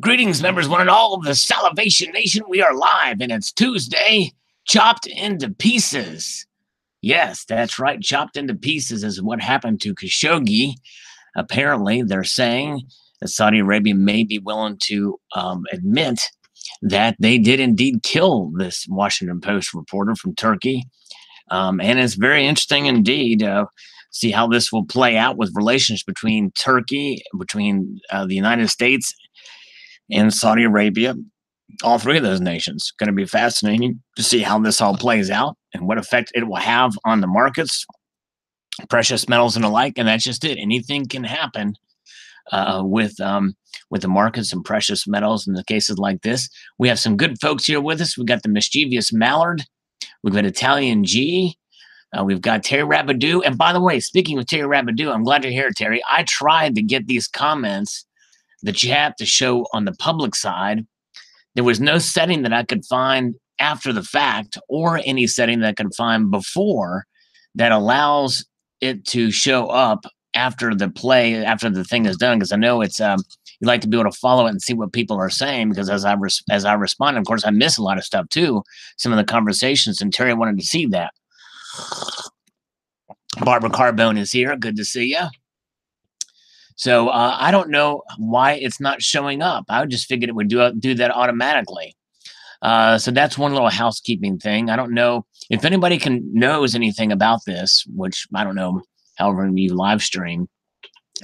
Greetings, members, one and all of the Salivation Nation. We are live, and it's Tuesday, chopped into pieces. Yes, that's right. Chopped into pieces is what happened to Khashoggi. Apparently, they're saying that Saudi Arabia may be willing to admit that they did indeed kill this Washington Post reporter from Turkey. And it's very interesting indeed. See how this will play out with relations between Turkey, between the United States and Saudi Arabia, all three of those nations. Going to be fascinating to see how this all plays out and what effect it will have on the markets, precious metals and the like. And that's just it. Anything can happen with the markets and precious metals in the cases like this. We have some good folks here with us. We got the mischievous Mallard. We've got Italian G. We've got Terry Rabidou. And by the way, speaking of Terry Rabidou, I'm glad you're here, Terry. I tried to get these comments that you have to show on the public side. There was no setting that I could find after the fact or any setting that I could find before that allows it to show up after the play, after the thing is done. Because I know it's you like to be able to follow it and see what people are saying. Because as I respond, of course, I miss a lot of stuff too. Some of the conversations, and Terry wanted to see that. Barbara Carbone is here. Good to see you. So I don't know why it's not showing up. I just figured it would do that automatically. So that's one little housekeeping thing. I don't know if anybody knows anything about this, which I don't know. However, you live stream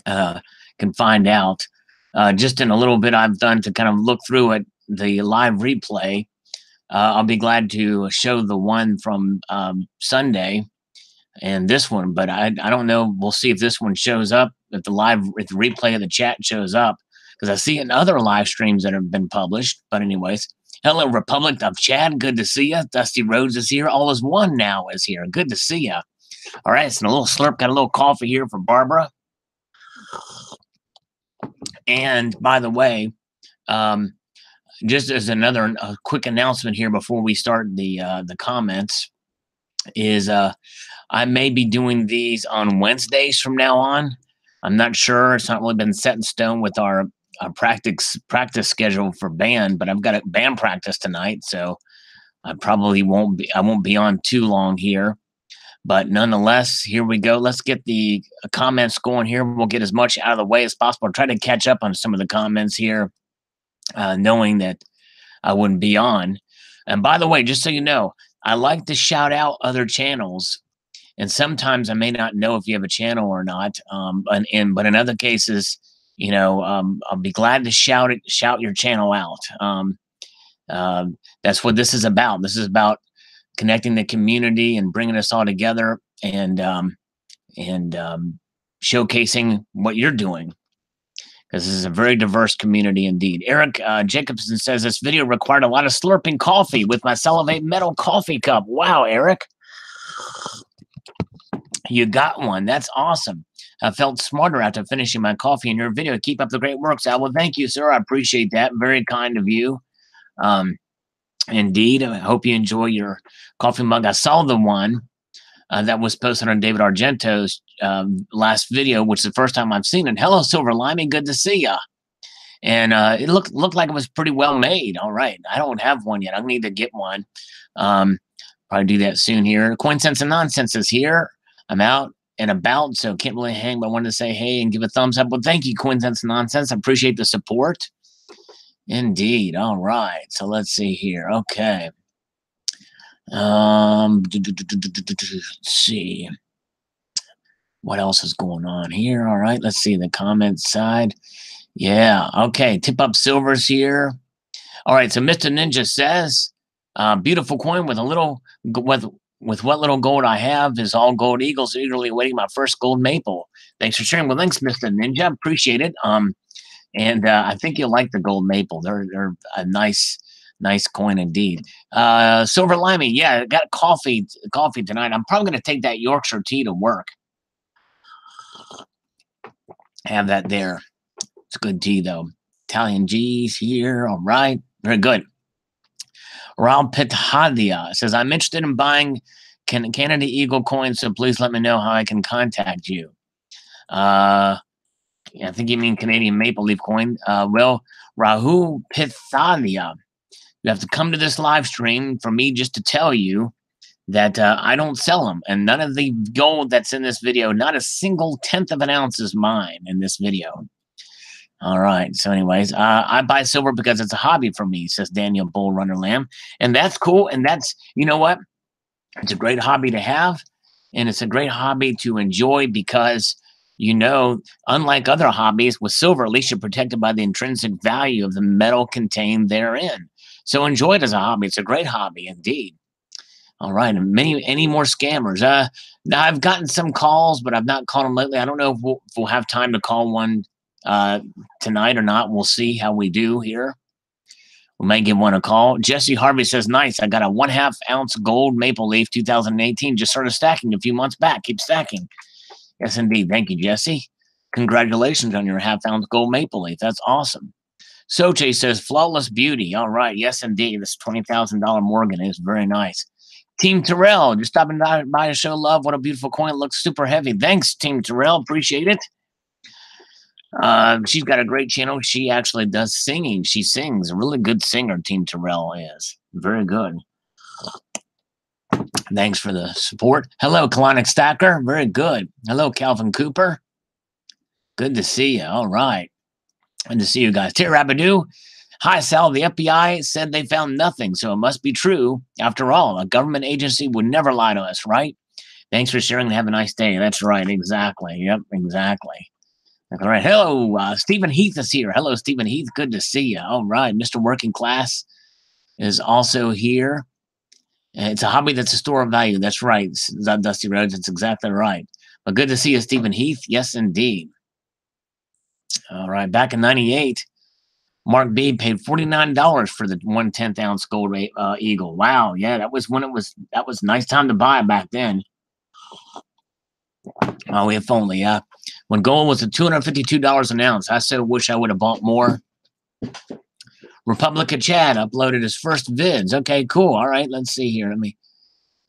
can find out. Just in a little bit I've done to kind of look through it, the live replay. I'll be glad to show the one from Sunday and this one, but I don't know. We'll see if this one shows up, if the replay of the chat shows up, because I see it in other live streams that have been published. But anyways, hello, Republic of Chad. Good to see you. Dusty Rhodes is here. All is one now is here. Good to see you. All right, it's a little slurp. Got a little coffee here for Barbara. And by the way, just as another quick announcement here before we start the comments, is I may be doing these on Wednesdays from now on. I'm not sure. It's not really been set in stone with our practice schedule for band, but I've got a band practice tonight, so I probably won't be on too long here. But nonetheless, here we go. Let's get the comments going here. We'll get as much out of the way as possible. I'll try to catch up on some of the comments here, knowing that I wouldn't be on. And by the way, just so you know, I like to shout out other channels, and sometimes I may not know if you have a channel or not. But in other cases, I'll be glad to shout your channel out. That's what this is about. This is about connecting the community and bringing us all together and showcasing what you're doing, because this is a very diverse community indeed. Eric Jacobson says this video required a lot of slurping coffee with my Salivate Metal coffee cup. Wow, Eric. You got one. That's awesome. I felt smarter after finishing my coffee in your video. Keep up the great work, Sal. Well, thank you, sir. I appreciate that. Very kind of you. Indeed. I hope you enjoy your coffee mug. I saw the one that was posted on David Argento's last video, which is the first time I've seen it. Hello, Silver Limey. Good to see you. And it looked like it was pretty well made. All right. I don't have one yet. I need to get one. Probably do that soon here. Coin Sense and Nonsense is here. I'm out and about, so can't really hang, but I wanted to say hey and give a thumbs up. Well, thank you, Coin Sense and Nonsense. I appreciate the support. Indeed. All right. So let's see here. Okay. Let's see what else is going on here. All right, let's see the comment side. Yeah, okay. Tip Up Silver's here. All right, so Mr. Ninja says, beautiful coin with a little with what little gold I have is all gold eagles eagerly awaiting my first gold maple. Thanks for sharing. Well, thanks, Mr. Ninja. Appreciate it. And I think you'll like the gold maple. They're a nice coin indeed. Silver Limey, yeah, got coffee tonight. I'm probably going to take that Yorkshire tea to work. Have that there. It's good tea though. Italian G's here. All right, very good. Raul Pithadia says, I'm interested in buying Canada Eagle coins, so please let me know how I can contact you. I think you mean Canadian Maple Leaf coin. Well, Rahul Pithalia, you have to come to this live stream for me just to tell you that I don't sell them. And none of the gold that's in this video, not a single tenth of an ounce is mine in this video. All right. So anyways, I buy silver because it's a hobby for me, says Daniel Bull Runner Lamb. And that's cool. And that's, you know what? It's a great hobby to have. And it's a great hobby to enjoy because, you know, unlike other hobbies, with silver, at least you're protected by the intrinsic value of the metal contained therein. So enjoy it as a hobby. It's a great hobby indeed. All right. And any more scammers? Now I've gotten some calls, but I've not called them lately. I don't know if we'll have time to call one tonight or not. We'll see how we do here. We might give one a call. Jesse Harvey says, nice. I got a 1/2 ounce gold maple leaf 2018. Just started stacking a few months back. Keep stacking. Yes, indeed. Thank you, Jesse. Congratulations on your 1/2 ounce gold maple leaf. That's awesome. Soche says, flawless beauty. All right. Yes, indeed. This $20,000 Morgan is very nice. Team Terrell, just stopping by to show love. What a beautiful coin. It looks super heavy. Thanks, Team Terrell. Appreciate it. She's got a great channel. She actually does singing. She sings. A really good singer, Team Terrell is. Very good. Thanks for the support. Hello, Colonic Stacker. Very good. Hello, Calvin Cooper. Good to see you. All right. Good to see you guys. Terry Rabadoo. Hi, Sal. The FBI said they found nothing, so it must be true. After all, a government agency would never lie to us, right? Thanks for sharing and have a nice day. That's right. Exactly. Yep, exactly. All right. Hello, Stephen Heath is here. Hello, Stephen Heath. Good to see you. All right. Mr. Working Class is also here. It's a hobby that's a store of value. That's right, Dusty Rhodes. That's exactly right. But good to see you, Stephen Heath. Yes, indeed. All right. Back in 98, Mark B paid $49 for the 1/10 ounce gold eagle. Wow. Yeah, that was a nice time to buy back then. Oh, if only, yeah. When gold was at $252 an ounce, I so wish I would have bought more. Republica Chad uploaded his first vids. Okay, cool. All right, let's see here. Let me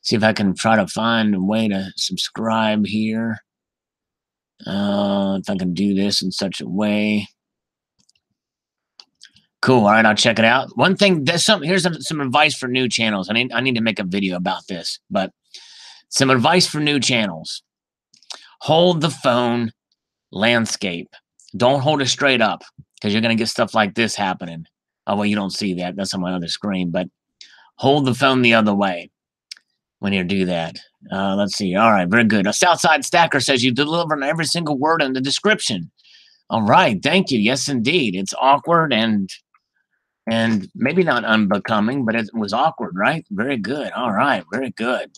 see if I can try to find a way to subscribe here. If I can do this in such a way. Cool. All right, I'll check it out. One thing, here's some advice for new channels. I need to make a video about this, but some advice for new channels. Hold the phone landscape. Don't hold it straight up because you're going to get stuff like this happening. Oh, well, you don't see that. That's on my other screen, but hold the phone the other way when you do that. Let's see. All right, very good. A Southside Stacker says you deliver on every single word in the description. All right, thank you. Yes, indeed. It's awkward and maybe not unbecoming, but it was awkward, right? Very good. All right, very good.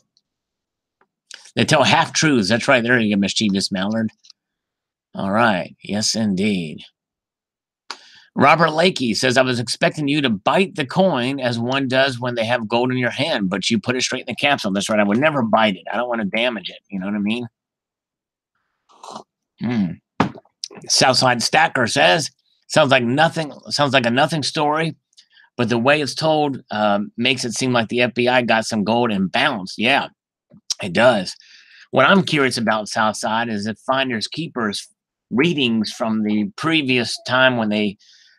They tell half-truths. That's right. There you go, Mischievous Mallard. All right. Yes, indeed. Robert Lakey says, I was expecting you to bite the coin as one does when they have gold in your hand, but you put it straight in the capsule. That's right. I would never bite it. I don't want to damage it. You know what I mean? Southside Stacker says, sounds like a nothing story, but the way it's told makes it seem like the FBI got some gold and bounced. Yeah, it does. What I'm curious about, Southside, is if finders keepers readings from the previous time when they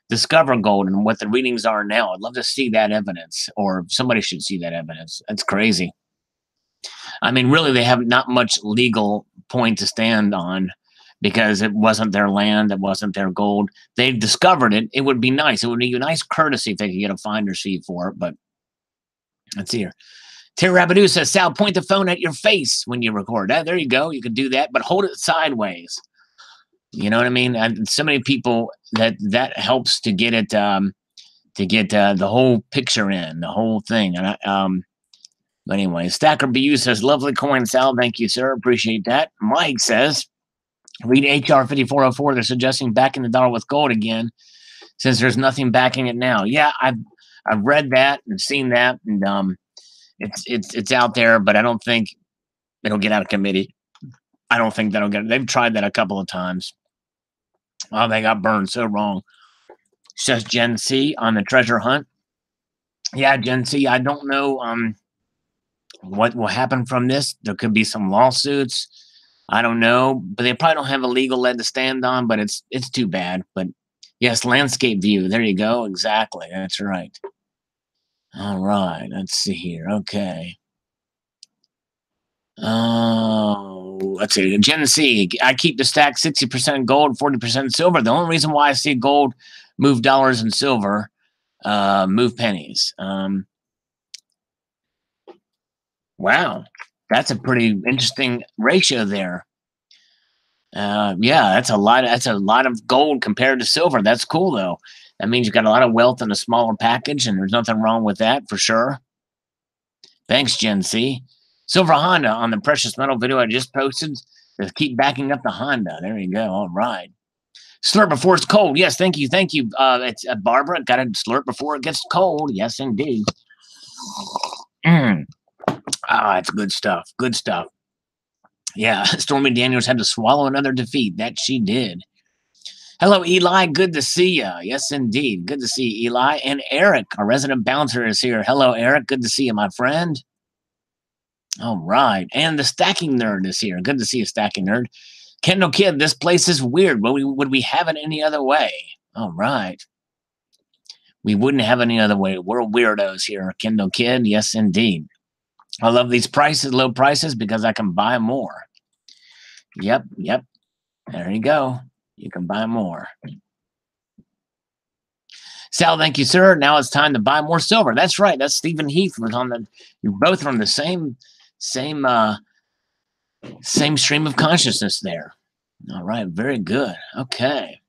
discover gold and what the readings are now. I'd love to see that evidence, or somebody should see that evidence. That's crazy. I mean, really, they have not much legal point to stand on because it wasn't their land. It wasn't their gold. They discovered it. It would be nice. It would be a nice courtesy if they could get a finder's fee for it, but let's see here. Terry Rabadoo says, Sal, point the phone at your face when you record. There you go. You could do that, but hold it sideways. You know what I mean? And so many people that helps to get it, the whole picture in, the whole thing. And but anyway, Stacker BU says, lovely coin, Sal. Thank you, sir. Appreciate that. Mike says, read HR 5404. They're suggesting backing the dollar with gold again, since there's nothing backing it now. Yeah, I've read that and seen that, and it's out there, but I don't think it'll get out of committee. I don't think that'll get it. They've tried that a couple of times. Oh, they got burned so wrong. Says Gen C on the treasure hunt. Yeah, Gen C, I don't know what will happen from this. There could be some lawsuits. I don't know, but they probably don't have a legal leg to stand on, but it's too bad. But yes, landscape view. There you go. Exactly. That's right. All right. Let's see here. Okay. Oh, let's see. Gen C. I keep the stack 60% gold, 40% silver. The only reason why I see gold move dollars and silver, move pennies. Wow, that's a pretty interesting ratio there. Yeah, that's a lot. That's a lot of gold compared to silver. That's cool though. That means you got a lot of wealth in a smaller package, and there's nothing wrong with that for sure. Thanks, Gen C. Silver Honda on the precious metal video I just posted. Just keep backing up the Honda. There you go. All right. Slurp before it's cold. Yes, thank you. Thank you. It's Barbara. Got to slurp before it gets cold. Yes, indeed. It's good stuff. Good stuff. Yeah, Stormy Daniels had to swallow another defeat. That she did. Hello, Eli. Good to see you. Yes, indeed. Good to see you, Eli. And Eric, our resident bouncer, is here. Hello, Eric. Good to see you, my friend. All right. And the stacking nerd is here. Good to see you, stacking nerd. Kendall Kid, this place is weird. Would we have it any other way? All right. We wouldn't have any other way. We're weirdos here, Kendall Kid. Yes, indeed. I love these prices, low prices, because I can buy more. Yep. There you go. You can buy more. Sal, thank you, sir. Now it's time to buy more silver. That's right. That's Stephen Heath was on the. You're both from the same stream of consciousness there. All right. Very good. Okay.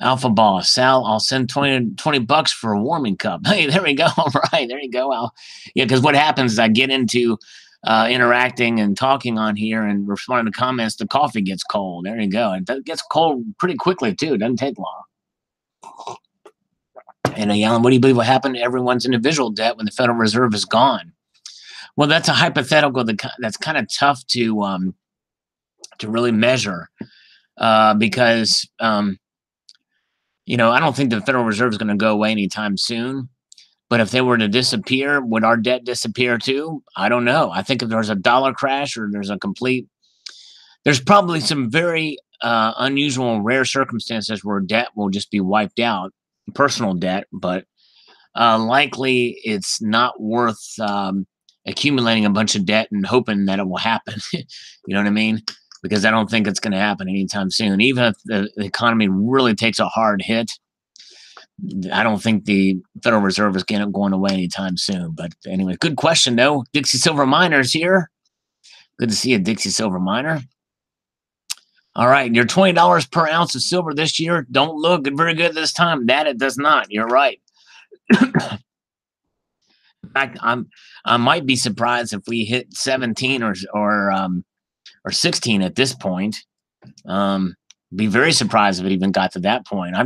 Alpha Boss, Sal, I'll send 20 bucks for a warming cup. Hey, there we go. All right, there you go, Al. Yeah, because what happens is I get into interacting and talking on here and responding to comments, the coffee gets cold. There you go. It gets cold pretty quickly, too. It doesn't take long. And Alan, what do you believe will happen to everyone's individual debt when the Federal Reserve is gone? Well, that's a hypothetical that's kind of tough to really measure because I don't think the Federal Reserve is going to go away anytime soon. But if they were to disappear, would our debt disappear too? I don't know. I think if there's a dollar crash or there's probably some very unusual and rare circumstances where debt will just be wiped out, personal debt, but likely it's not worth accumulating a bunch of debt and hoping that it will happen. You know what I mean? Because I don't think it's going to happen anytime soon. Even if the economy really takes a hard hit, I don't think the Federal Reserve is going away anytime soon. But anyway, good question, though. Dixie Silver Miner's here. Good to see you, Dixie Silver Miner. All right, your $20 per ounce of silver this year don't look very good this time. That it does not. You're right. In fact, I might be surprised if we hit 17 or 16 at this point. Be very surprised if it even got to that point.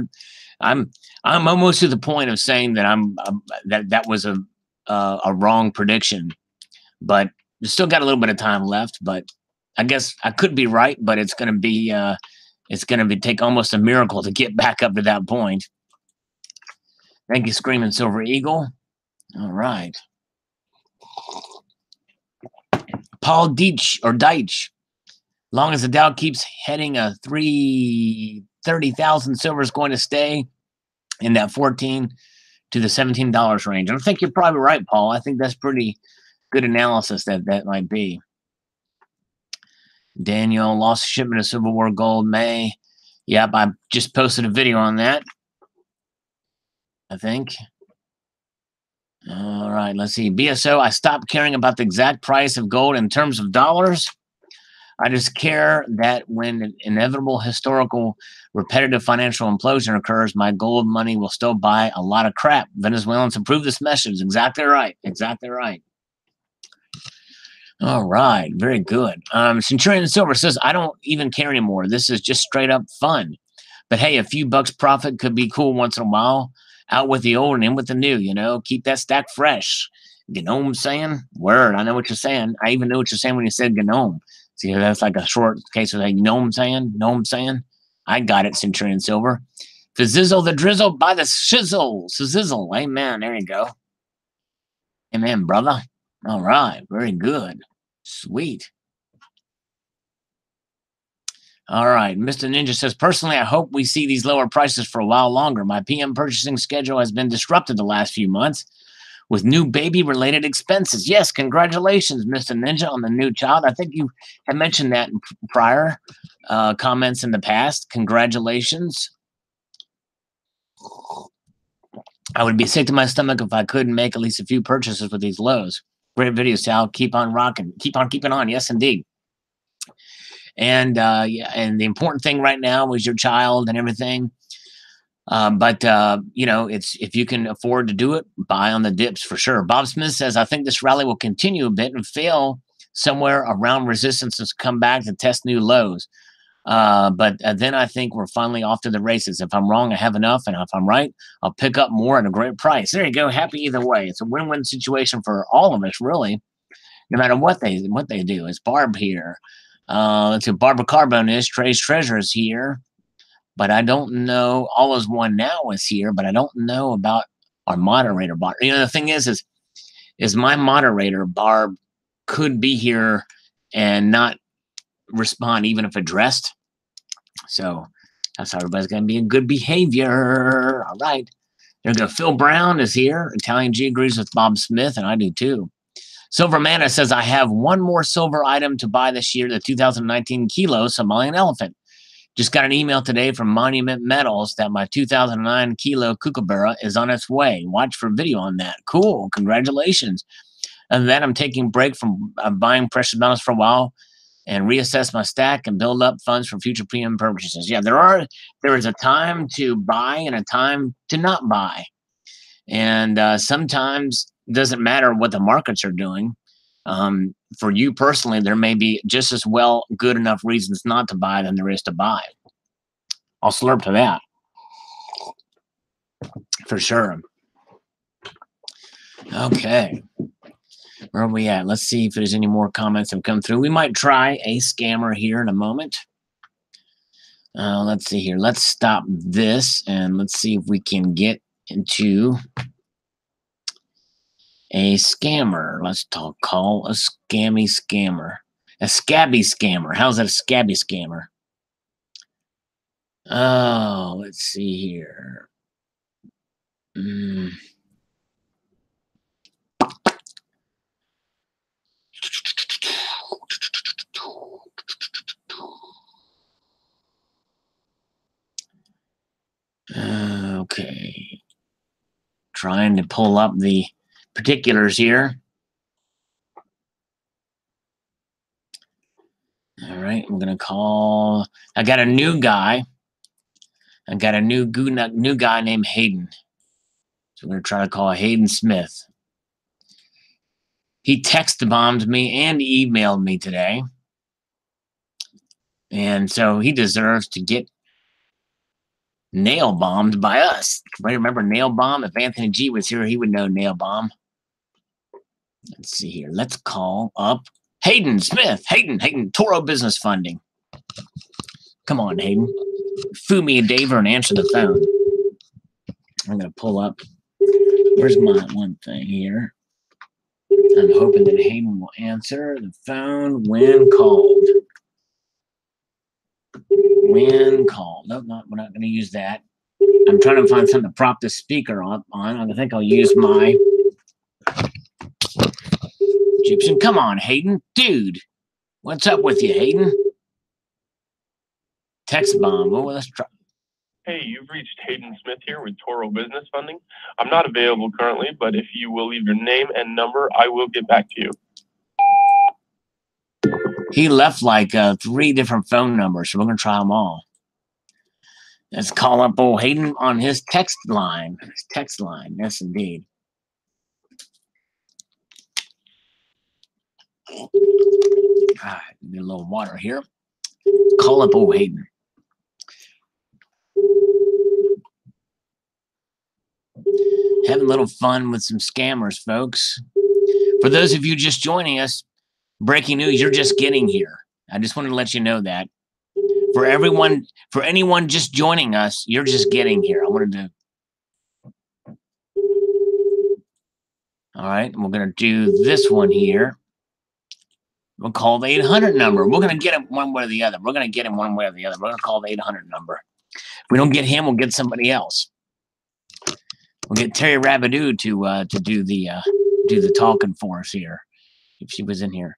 I'm almost to the point of saying that that was a wrong prediction, but we still got a little bit of time left. But I guess I could be right, but it's going to take almost a miracle to get back up to that point. Thank you, Screaming Silver Eagle. All right. Paul Deitch. Long as the Dow keeps heading a 30,000, silver is going to stay in that $14 to the $17 range. And I think you're probably right, Paul. I think that's pretty good analysis that might be. Daniel, lost shipment of Civil War gold May. Yep, I just posted a video on that, I think. All right, let's see. BSO, I stopped caring about the exact price of gold in terms of dollars. I just care that when an inevitable historical repetitive financial implosion occurs, my gold money will still buy a lot of crap. Venezuelans approve this message. Exactly right. Exactly right. All right. Very good. Centurion Silver says, I don't even care anymore. This is just straight up fun. But hey, a few bucks profit could be cool once in a while. Out with the old and in with the new, keep that stack fresh. You know what I'm saying? Word. I know what you're saying. I even know what you're saying when you said gnome. See, that's like a short case of like, you know what I'm saying? Know what I'm saying? I got it, Centurion Silver. Fizzle the drizzle by the shizzle. Sizzle. Amen. There you go. Amen, brother. All right. Very good. Sweet. All right. Mr. Ninja says, personally, I hope we see these lower prices for a while longer. My PM purchasing schedule has been disrupted the last few months with new baby-related expenses. Yes, congratulations, Mr. Ninja, on the new child. I think you had mentioned that in prior comments in the past. Congratulations. I would be sick to my stomach if I couldn't make at least a few purchases with these lows. Great video, Sal. Keep on rocking. Keep on keeping on. Yes, indeed. And yeah, and the important thing right now is your child and everything. But you know, it's if you can afford to do it, buy on the dips for sure. Bob Smith says, I think this rally will continue a bit and fail somewhere around resistance to come back to test new lows. But then I think we're finally off to the races. If I'm wrong, I have enough, and if I'm right, I'll pick up more at a great price. There you go. Happy either way. It's a win-win situation for all of us, really. No matter what they do. It's Barb here. Let's see, Barbara Carbone is Trey's Treasure is here, but I don't know. All is One Now is here, but I don't know about our moderator, Barb. You know, the thing is my moderator, Barb, could be here and not respond even if addressed. So that's how everybody's going to be in good behavior. All right. There we go. Phil Brown is here. Italian G agrees with Bob Smith, and I do too. Silver Mana says, I have one more silver item to buy this year, the 2019 Kilo Somalian Elephant. Just got an email today from Monument Metals that my 2009 Kilo Kookaburra is on its way. Watch for video on that. Cool. Congratulations. And then I'm taking a break from buying precious metals for a while and reassess my stack and build up funds for future premium purchases. Yeah, there is a time to buy and a time to not buy. And sometimes it doesn't matter what the markets are doing. For you personally, there may be just as well good enough reasons not to buy than there is to buy. I'll slurp to that. For sure. Okay. Where are we at? Let's see if there's any more comments that have come through. We might try a scammer here in a moment. Let's see here. Let's stop this and let's see if we can get into a scammer. Let's call a scammy scammer. A scabby scammer. How's that a scabby scammer? Oh, let's see here. Okay. Trying to pull up the particulars here. All right, I'm gonna call. I got a new guy. I got a new guy named Hayden. So we're gonna try to call Hayden Smith. He text bombed me and emailed me today, and so he deserves to get nail bombed by us. Right? Remember nail bomb? If Anthony G was here, he would know nail bomb. Let's see here. Let's call up Hayden Smith. Hayden, Toro Business Funding. Come on, Hayden. Foo me a daver and answer the phone. I'm going to pull up. Where's my one thing here? I'm hoping that Hayden will answer the phone when called. When called. Nope, we're not going to use that. I'm trying to find something to prop the speaker on. I think I'll use my Egyptian. Come on, Hayden. Dude. What's up with you, Hayden? Text bomb. Well, let's try. Hey, you've reached Hayden Smith here with Toro Business Funding. I'm not available currently, but if you will leave your name and number, I will get back to you. He left like 3 different phone numbers, so we're going to try them all. Let's call up old Hayden on his text line. Yes, indeed. Need a little water here. Call up old Hayden. Having a little fun with some scammers, folks. For those of you just joining us, breaking news, you're just getting here. I just wanted to let you know that. For anyone just joining us, you're just getting here. I wanted to. All right, we're going to do this one here. We'll call the 800 number. We're going to get him one way or the other. We're going to get him one way or the other. We're going to call the 800 number. If we don't get him, we'll get somebody else. We'll get Terry Rabidou to do the talking for us here. If she was in here.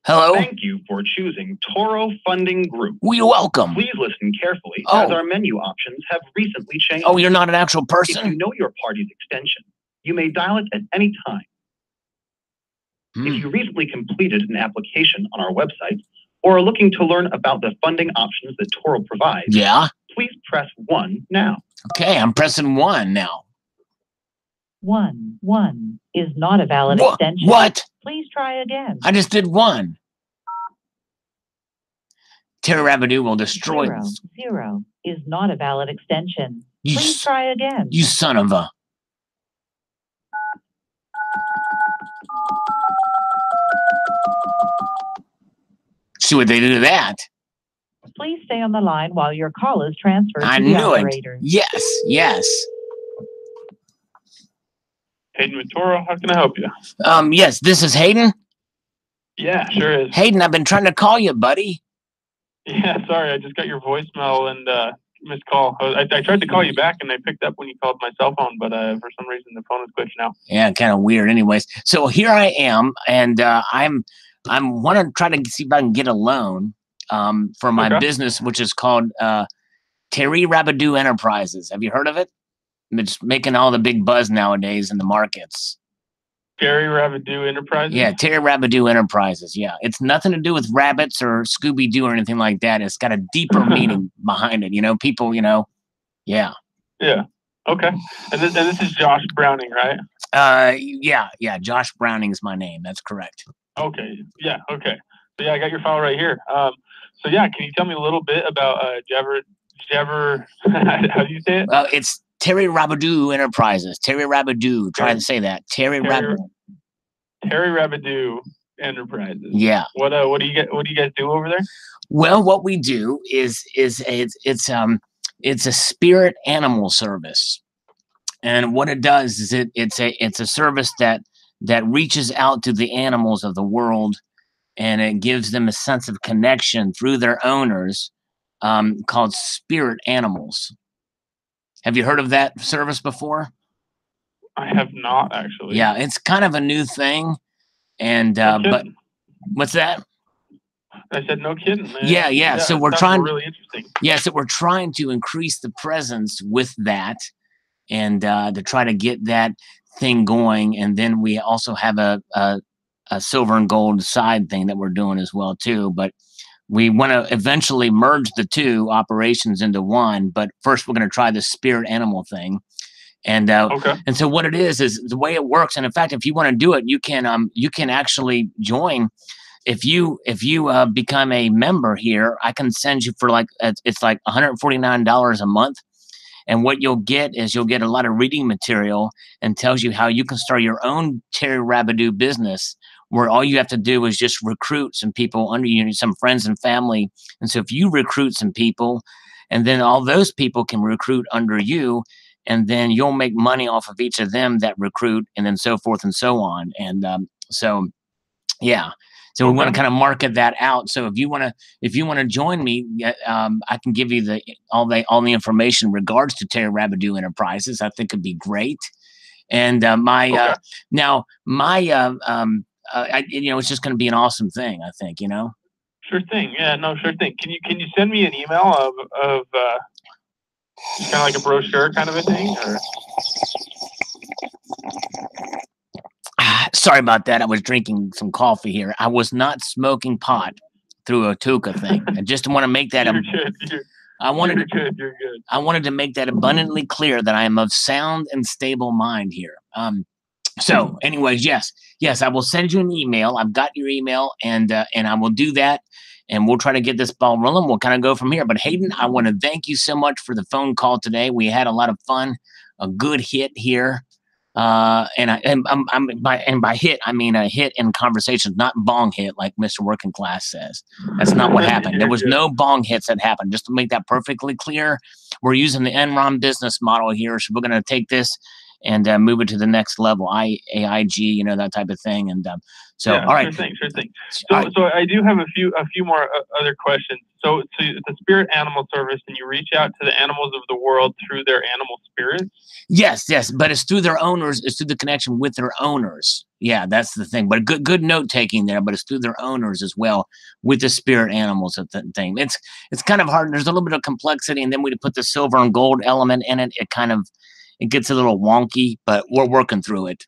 Hello? Thank you for choosing Toro Funding Group. You're welcome. Please listen carefully as our menu options have recently changed. Oh, you're not an actual person? If you know your party's extension, you may dial it at any time. If you recently completed an application on our website or are looking to learn about the funding options that Toro provides, please press 1 now. Okay, I'm pressing 1 now. 1 is not a valid extension. What? Please try again. I just did 1. Terry Rabidou will destroy this. 0 is not a valid extension. Please try again. You son of a... See what they do to that. Please stay on the line while your call is transferred I to the knew operator. it. Yes. Hayden with Toro, how can I help you? Yes, this is Hayden. Yeah, sure is. Hayden, I've been trying to call you, buddy. Yeah, sorry, I just got your voicemail and missed call. I tried to call you back and I picked up when you called my cell phone, but for some reason the phone is glitching out. Yeah, kind of weird. Anyways, so here I am, and I'm want to try to see if I can get a loan for my business, which is called Terry Rabidou Enterprises. Have you heard of it? It's making all the big buzz nowadays in the markets. Terry Rabidou Enterprises? Yeah, Terry Rabidou Enterprises. Yeah, it's nothing to do with rabbits or Scooby-Doo or anything like that. It's got a deeper meaning behind it. You know, people, yeah. Yeah. Okay. And this is Josh Browning, right? Yeah. Josh Browning is my name. That's correct. Okay. Yeah. Okay. So yeah, I got your file right here. So yeah, can you tell me a little bit about Jabber? How do you say it? It's Terry Rabidou Enterprises. Terry Rabidou. Try to say that. Terry Rabidou Enterprises. Yeah. What do you guys do over there? Well, what we do is it's a spirit animal service, and what it does is it's a service that reaches out to the animals of the world, and it gives them a sense of connection through their owners, called spirit animals. Have you heard of that service before? I have not, actually. Yeah, it's kind of a new thing, and but what's that? I said, no kidding, man. Yeah. So we're trying. Really interesting. Yeah, so we're trying to increase the presence with that, and to try to get that thing going. And then we also have a silver and gold side thing that we're doing as well too. But we want to eventually merge the two operations into one. But first, we're going to try the spirit animal thing. And and so what it is the way it works. And in fact, if you want to do it, you can actually join. If you become a member here, I can send you for it's like $149 a month. And what you'll get is a lot of reading material and tells you how you can start your own Terry Rabidou business, where all you have to do is just recruit some people under you, some friends and family. And so if you recruit some people, and then all those people can recruit under you, and then you'll make money off of each of them that recruit, and then so forth and so on. And yeah. So we want to kind of market that out. So if you want to join me, I can give you all the information in regards to Terry Rabidou Enterprises. I think it'd be great. And it's just going to be an awesome thing, I think, Sure thing. Yeah, no, sure thing. Can you send me an email of kind of like a brochure kind of a thing? Or? Sorry about that. I was drinking some coffee here. I was not smoking pot through a Tuca thing. I just want to make that. You're good. You're good. I wanted to make that abundantly clear that I am of sound and stable mind here. So, anyways, yes, I will send you an email. I've got your email, and I will do that, and we'll try to get this ball rolling. We'll kind of go from here. But Hayden, I want to thank you so much for the phone call today. We had a lot of fun, a good hit here. And by hit, I mean a hit in conversations, not bong hit like Mr. Working Class says. That's not what happened. There was no bong hits that happened. Just to make that perfectly clear, we're using the Enron business model here. So we're going to take this and move it to the next level, AIG, you know, that type of thing. And so, yeah, all right. Sure thing. So I do have a few more other questions. So it's a spirit animal service, and you reach out to the animals of the world through their animal spirits? Yes, but it's through their owners. It's through the connection with their owners. Yeah, that's the thing. But good note taking there. But it's through their owners as well with the spirit animals of the thing. It's kind of hard. There's a little bit of complexity, and then we put the silver and gold element in it. It gets a little wonky, but we're working through it.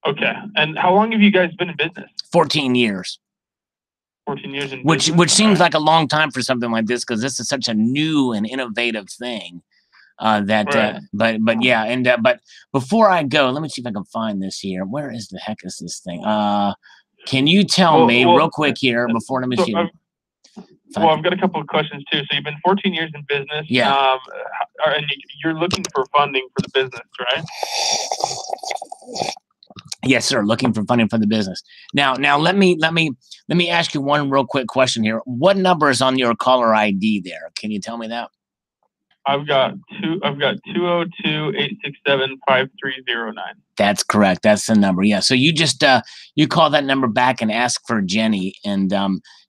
Okay. And how long have you guys been in business? 14 years. 14 years in business? Which seems like a long time for something like this, because this is such a new and innovative thing. But yeah, and but before I go, let me see if I can find this here. Where is the heck is this thing? Can you tell me real quick here before let me see? Well, I've got a couple of questions too. So you've been 14 years in business. Yeah. And you're looking for funding for the business, right? Yes, sir. Looking for funding for the business. Now let me ask you one real quick question here. What number is on your caller ID there? Can you tell me that? I've got 202-867-5309. That's correct. That's the number. Yeah. So you just you call that number back and ask for Jenny, and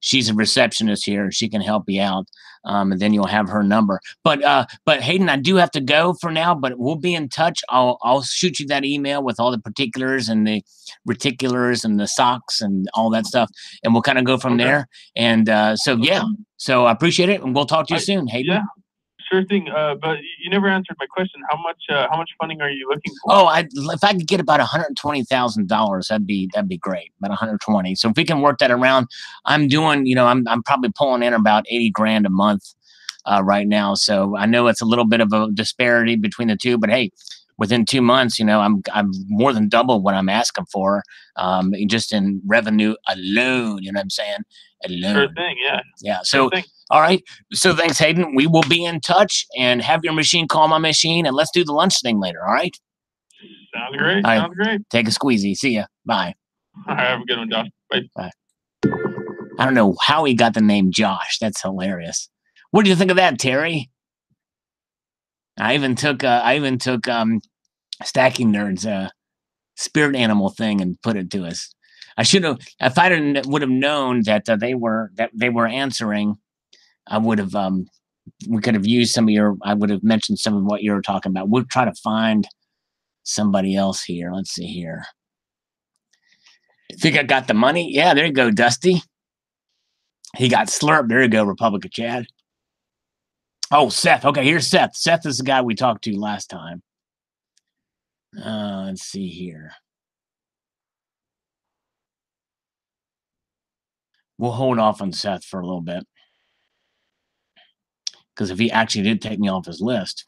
she's a receptionist here. She can help you out. And then you'll have her number. But Hayden, I do have to go for now, but we'll be in touch. I'll shoot you that email with all the particulars and the reticulars and the socks and all that stuff, and we'll kind of go from there. And so yeah. So I appreciate it, and we'll talk to you soon, Hayden. Yeah. Sure thing, but you never answered my question. How much funding are you looking for? Oh, if I could get about $120,000, that'd be great. About 120. So if we can work that around, I'm doing, you know, I'm probably pulling in about 80 grand a month right now. So I know it's a little bit of a disparity between the two, but hey, within 2 months, you know, I'm more than double what I'm asking for, just in revenue alone. You know what I'm saying? Alone. Sure thing. Yeah. Yeah. So. All right. So thanks, Hayden. We will be in touch, and have your machine call my machine, and let's do the lunch thing later. All right. Sounds great. All right. Sounds great. Take a squeezy. See ya. Bye. All right. Have a good one, Josh. Bye. Bye. I don't know how he got the name Josh. That's hilarious. What do you think of that, Terry? I even took Stacking Nerds spirit animal thing and put it to us. I should have, if I would have known that they were answering. I would have, we could have used some of your, I would have mentioned some of what you were talking about. We'll try to find somebody else here. Let's see here. Think I got the money? Yeah, there you go, Dusty. He got slurped. There you go, Republic of Chad. Oh, Seth. Okay, here's Seth. Seth is the guy we talked to last time. Let's see here. We'll hold off on Seth for a little bit, because if he actually did take me off his list.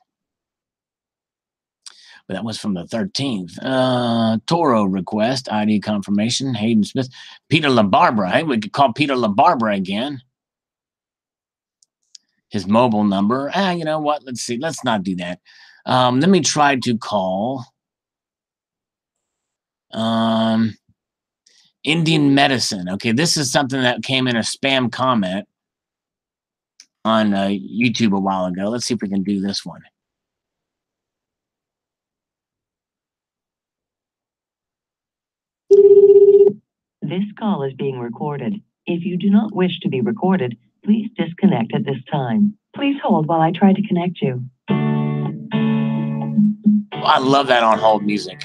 But that was from the 13th. Toro request, ID confirmation, Hayden Smith. Peter LaBarbera. Hey, we could call Peter LaBarbera again. His mobile number. You know what? Let's see. Let's not do that. Let me try to call Indian Medicine. Okay, this is something that came in a spam comment on YouTube a while ago. Let's see if we can do this one. This call is being recorded. If you do not wish to be recorded, please disconnect at this time. Please hold while I try to connect you. I love that on hold music.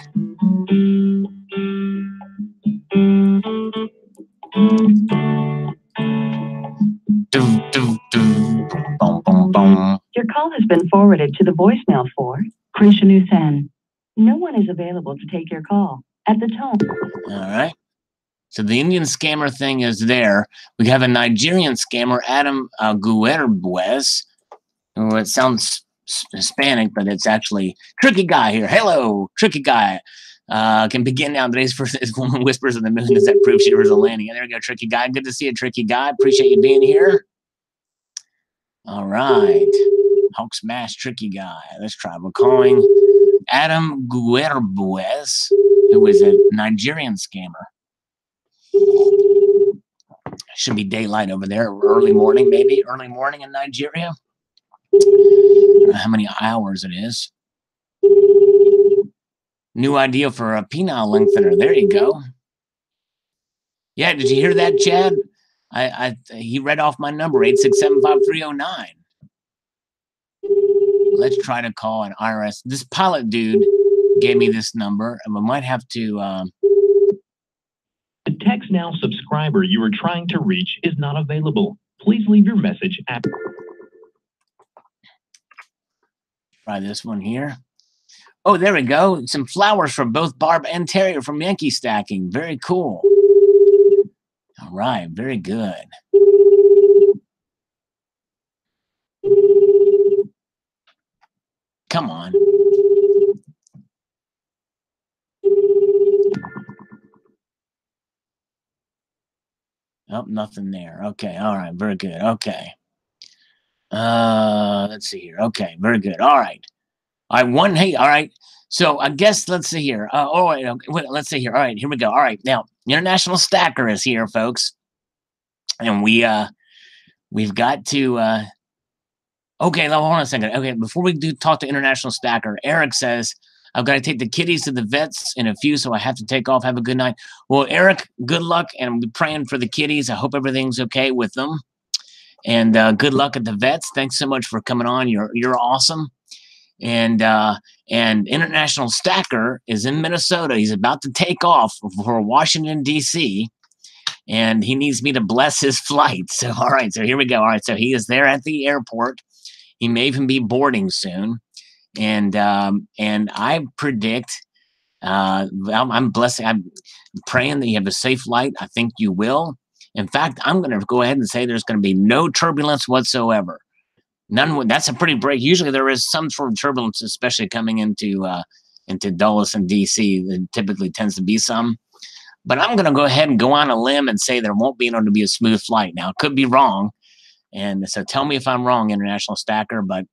Your call has been forwarded to the voicemail for Krishanu Sen. No one is available to take your call at the tone. All right. So the Indian scammer thing is there. We have a Nigerian scammer, Adam Guerbuez, who it sounds Hispanic, but it's actually Tricky Guy here. Hello, Tricky Guy. Can begin now. Today's first woman whispers in the moon. Does that prove she was a landing? And there we go, Tricky Guy. Good to see you, Tricky Guy. Appreciate you being here. All right. Hulk Smash, Tricky Guy. Let's try. We're calling Adam Guerbuez, who is a Nigerian scammer. Should be daylight over there. Early morning, maybe. Early morning in Nigeria. I don't know how many hours it is. New idea for a penile lengthener. There you go. Yeah, did you hear that, Chad? He read off my number, 8675309. Let's try to call an IRS. This pilot dude gave me this number, and we might have to. The Text Now subscriber you are trying to reach is not available. Please leave your message at. Try this one here. Oh, there we go. Some flowers for both Barb and Terry from Yankee Stacking. Very cool. All right, very good. Come on. Oh, nothing there. Okay, all right, very good. Okay. Let's see here. Okay, very good. All right. All right, hey, all right. So I guess let's see here. Okay, let's see here. All right, here we go. All right, now International Stacker is here, folks, and we've got to. Okay, hold on a second. Okay, before we do talk to International Stacker, Eric says I've got to take the kitties to the vets in a few, so I have to take off. Have a good night. Well, Eric, good luck, and I'm praying for the kitties. I hope everything's okay with them, and good luck at the vets. Thanks so much for coming on. You're awesome. And International Stacker is in Minnesota. He's about to take off for Washington, D.C., and he needs me to bless his flight. So, all right, so here we go. All right, so he is there at the airport. He may even be boarding soon. And I predict, I'm praying that you have a safe flight. I think you will. In fact, I'm going to go ahead and say there's going to be no turbulence whatsoever. None. That's a pretty break. Usually there is some sort of turbulence, especially coming into Dulles and DC. There typically tends to be some. But I'm going to go ahead and go on a limb and say there won't be able to be a smooth flight. Now, it could be wrong. And so tell me if I'm wrong, International Stacker. But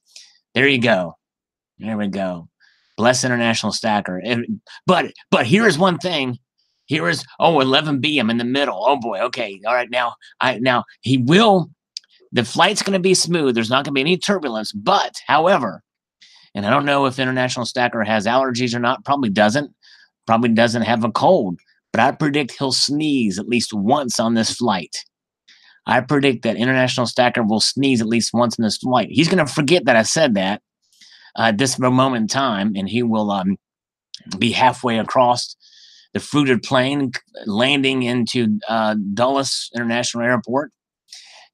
there you go. There we go. Bless International Stacker. But here's one thing. Here is 11B. I'm in the middle. Oh boy. Okay. All right. Now he will. The flight's going to be smooth. There's not going to be any turbulence. But however, and I don't know if International Stacker has allergies or not. Probably doesn't. Probably doesn't have a cold. But I predict he'll sneeze at least once on this flight. I predict that International Stacker will sneeze at least once in this flight. He's going to forget that I said that. This moment in time, and he will be halfway across the fruited plain, landing into Dulles International Airport,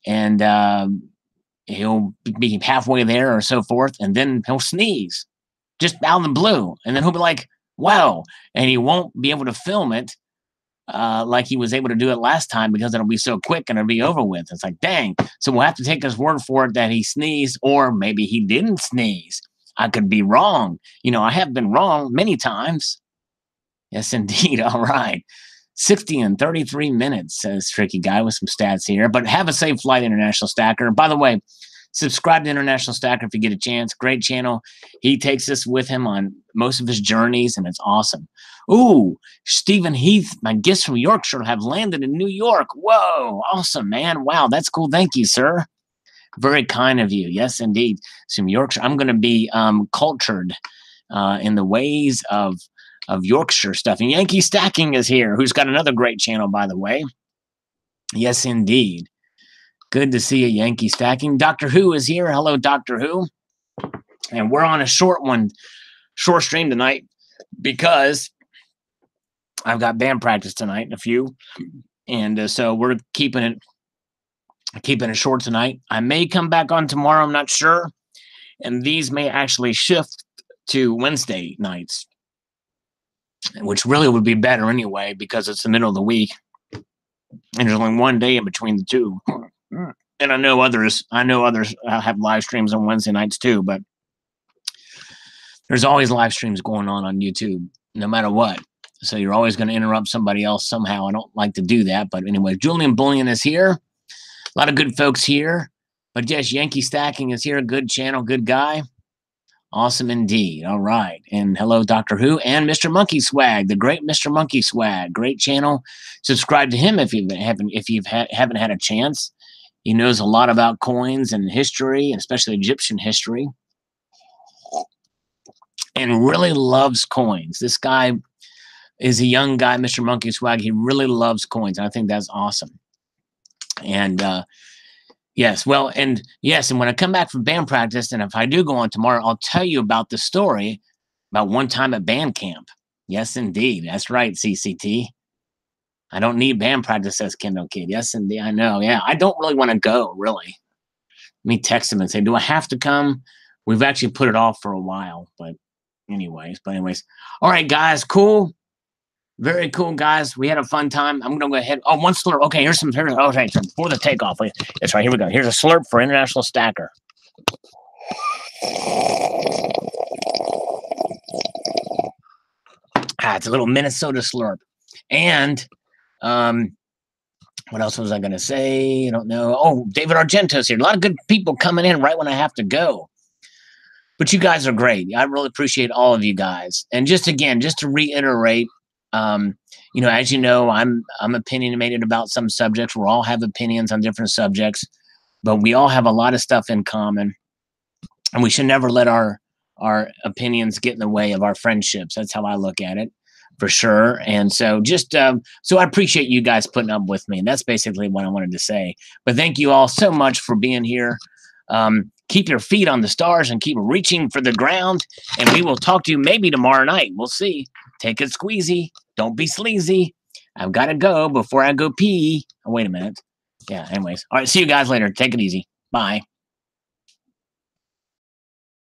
and he'll be halfway there or so forth, and then he'll sneeze just out of the blue, and then he'll be like, wow, and he won't be able to film it like he was able to do it last time because it'll be so quick and it'll be over with. It's like, dang. So we'll have to take his word for it that he sneezed, or maybe he didn't sneeze. I could be wrong. I have been wrong many times. Yes, indeed. All right. 60 and 33 minutes, says Tricky Guy with some stats here. But have a safe flight, International Stacker. By the way, subscribe to International Stacker if you get a chance. Great channel. He takes us with him on most of his journeys, and it's awesome. Ooh, Stephen Heath, my guests from Yorkshire have landed in New York. Whoa, awesome, man. Wow, that's cool. Thank you, sir. Very kind of you. Yes, indeed. Some Yorkshire. I'm going to be cultured in the ways of Yorkshire stuff. And Yankee Stacking is here, who's got another great channel, by the way. Yes, indeed. Good to see you, Yankee Stacking. Doctor Who is here. Hello, Doctor Who. And we're on a short stream tonight because I've got band practice tonight in a few. And so we're keeping it short tonight. I may come back on tomorrow. I'm not sure. And these may actually shift to Wednesday nights, which really would be better anyway because it's the middle of the week. And there's only one day in between the two. And I know others have live streams on Wednesday nights too, but there's always live streams going on YouTube, no matter what. So you're always going to interrupt somebody else somehow. I don't like to do that. But anyway, Julian Bullion is here. A lot of good folks here. But yes, Yankee Stacking is here. Good channel, good guy. Awesome indeed. All right. And hello, Doctor Who and Mr. Monkey Swag, the great Mr. Monkey Swag. Great channel. Subscribe to him if you haven't had a chance. He knows a lot about coins and history, especially Egyptian history. and really loves coins. This guy is a young guy, Mr. Monkey Swag. He really loves coins. I think that's awesome. And yes, well, and yes, and when I come back from band practice, and if I do go on tomorrow, I'll tell you about the story about one time at band camp. Yes, indeed. That's right, CCT. I don't need band practice, says Kendall Kid. Yes, indeed. I know. Yeah, I don't really want to go, really. Let me text him and say, do I have to come? We've actually put it off for a while, but anyways. All right, guys, cool. Very cool, guys. We had a fun time. I'm going to go ahead. Oh, one slurp. Okay, here's okay, so before the takeoff. That's right. Here we go. Here's a slurp for International Stacker. It's a little Minnesota slurp. And what else was I going to say? I don't know. Oh, David Argento's here. A lot of good people coming in right when I have to go. But you guys are great. I really appreciate all of you guys. And just to reiterate, you know, as you know, I'm opinionated about some subjects. We all have opinions on different subjects, but we all have a lot of stuff in common, and we should never let our opinions get in the way of our friendships. That's how I look at it, for sure. And so so I appreciate you guys putting up with me, and that's basically what I wanted to say. But thank you all so much for being here. Keep your feet on the stars and keep reaching for the ground, and we will talk to you maybe tomorrow night. We'll see. Take it squeezy. Don't be sleazy. I've got to go before I go pee. Oh, wait a minute. Yeah, anyways. All right, see you guys later. Take it easy. Bye.